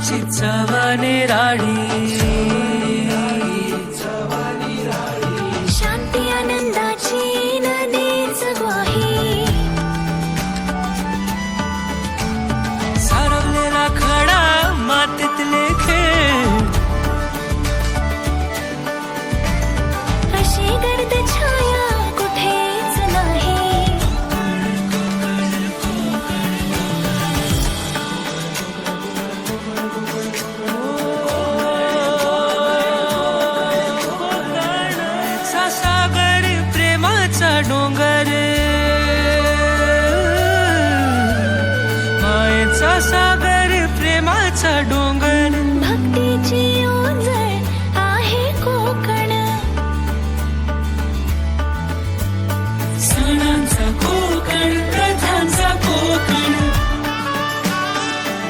चिचवाने राडी शांती आनंदाची नदीच ग्वाही सारवलेला खडा मातीतले खेळ अशी गर्द छाया कुठेच नाही सागर प्रेमाचा डोंगर मायेचा सागर प्रेमाचा डोंगर भक्तीची ओंजळ आहे कोकण सणांचा कोकण प्रथांचा कोकण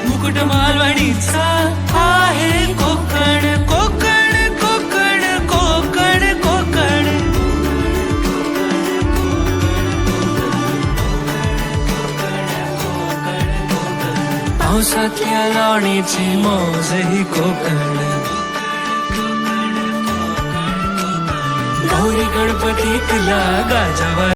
मुकुट मालवणीचा आहे कोकण कोकण कोकण कोकण कोकण पावसातल्या लावणीची मौज ही कोकण गौरी गणपतीतला गाजावा